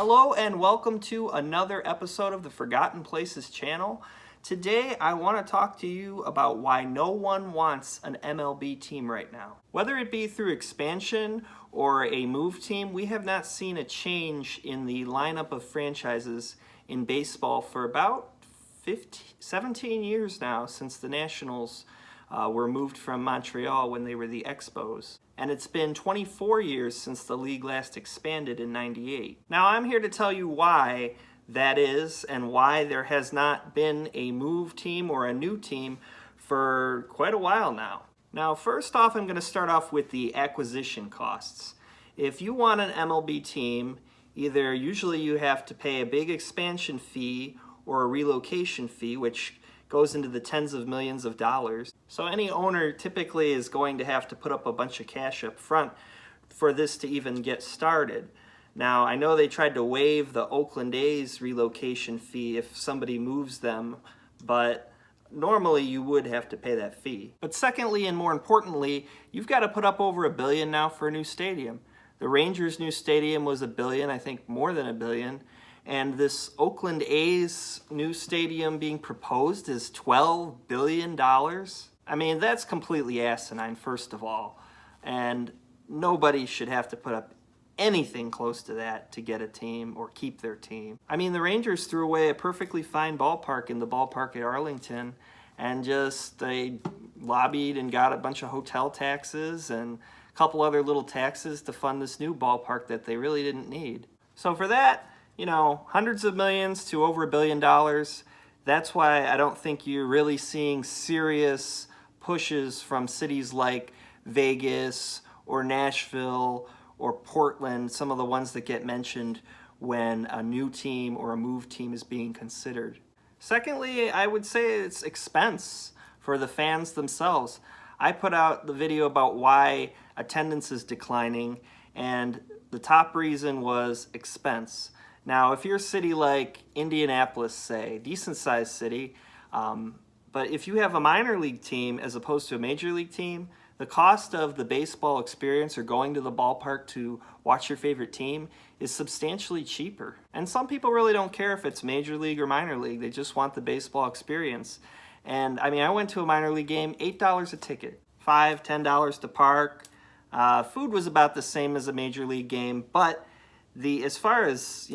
Hello and welcome to another episode of the Forgotten Places channel. Today I want to talk to you about why no one wants an MLB team right now. Whether it be through expansion or a move team, we have not seen a change in the lineup of franchises in baseball for about 17 years now, since the Nationals were moved from Montreal when they were the Expos. And it's been 24 years since the league last expanded in '98. Now I'm here to tell you why that is and why there has not been a move team or a new team for quite a while now. Now first off, I'm going to start off with the acquisition costs. If you want an MLB team, usually you have to pay a big expansion fee or a relocation fee, which goes into the tens of millions of dollars. So any owner typically is going to have to put up a bunch of cash up front for this to even get started. Now, I know they tried to waive the Oakland A's relocation fee if somebody moves them, but normally you would have to pay that fee. But secondly, and more importantly, you've got to put up over $1 billion now for a new stadium. The Rangers' new stadium was $1 billion, I think more than $1 billion. And this Oakland A's new stadium being proposed is $12 billion. I mean, that's completely asinine, first of all. And nobody should have to put up anything close to that to get a team or keep their team. I mean, the Rangers threw away a perfectly fine ballpark in the ballpark at Arlington, and they lobbied and got a bunch of hotel taxes and a couple other little taxes to fund this new ballpark that they really didn't need. So for that, hundreds of millions to over $1 billion. That's why I don't think you're really seeing serious pushes from cities like Vegas or Nashville or Portland, some of the ones that get mentioned when a new team or a move team is being considered. Secondly, I would say it's expense for the fans themselves. I put out the video about why attendance is declining, and the top reason was expense. Now, if you're a city like Indianapolis, say, decent-sized city, but if you have a minor league team as opposed to a major league team, the cost of the baseball experience or going to the ballpark to watch your favorite team is substantially cheaper. And some people really don't care if it's major league or minor league. They just want the baseball experience. And I mean, I went to a minor league game, $8 a ticket, $5, $10 to park. Food was about the same as a major league game, but as far as,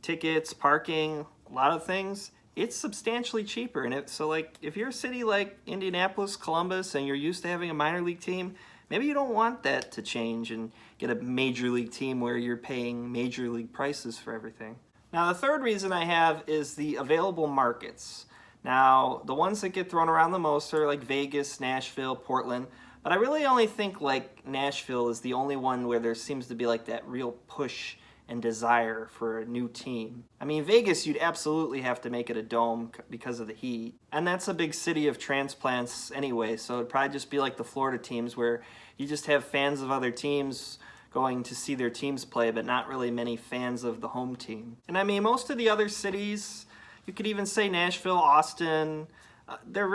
tickets, parking, a lot of things, it's substantially cheaper. And if you're a city like Indianapolis, Columbus, and you're used to having a minor league team, maybe you don't want that to change and get a major league team where you're paying major league prices for everything. Now, the third reason I have is the available markets. Now, the ones that get thrown around the most are like Vegas, Nashville, Portland, but I really only think like Nashville is the only one where there seems to be like that real push and desire for a new team. I mean, Vegas, you'd absolutely have to make it a dome because of the heat. And that's a big city of transplants anyway, so it'd probably just be like the Florida teams where you just have fans of other teams going to see their teams play, but not really many fans of the home team. And I mean, most of the other cities, you could even say Nashville, Austin, they're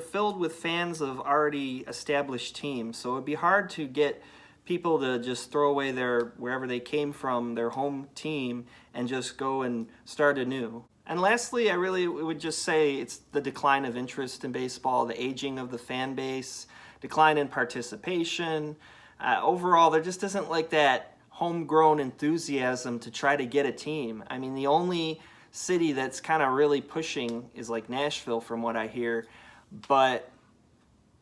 filled with fans of already established teams. So it'd be hard to get people to just throw away wherever they came from, their home team, and just go and start anew. And lastly, I really would just say it's the decline of interest in baseball, the aging of the fan base, decline in participation. Overall, there just isn't like that homegrown enthusiasm to try to get a team. I mean, the only city that's kind of really pushing is like Nashville from what I hear, but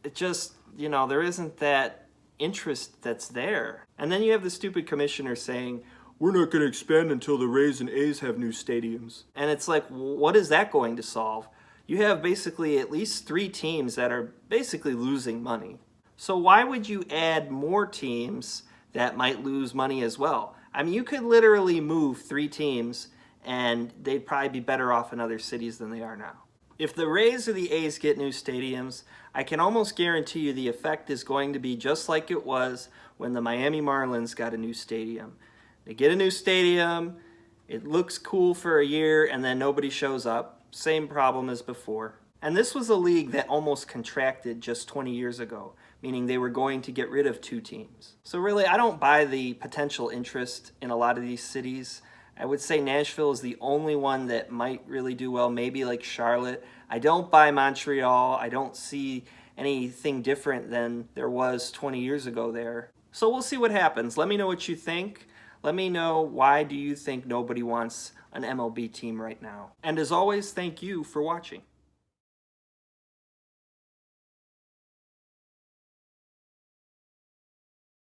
it just, there isn't that interest that's there. And then you have the stupid commissioner saying, we're not going to expand until the Rays and A's have new stadiums. And it's like, what is that going to solve? You have basically at least 3 teams that are basically losing money. So why would you add more teams that might lose money as well? I mean, you could literally move 3 teams and they'd probably be better off in other cities than they are now. If the Rays or the A's get new stadiums, I can almost guarantee you the effect is going to be just like it was when the Miami Marlins got a new stadium. They get a new stadium, it looks cool for a year, and then nobody shows up. Same problem as before. And this was a league that almost contracted just 20 years ago, meaning they were going to get rid of 2 teams. So really, I don't buy the potential interest in a lot of these cities. I would say Nashville is the only one that might really do well, maybe like Charlotte. I don't buy Montreal. I don't see anything different than there was 20 years ago there. So we'll see what happens. Let me know what you think. Let me know, why do you think nobody wants an MLB team right now? And as always, thank you for watching.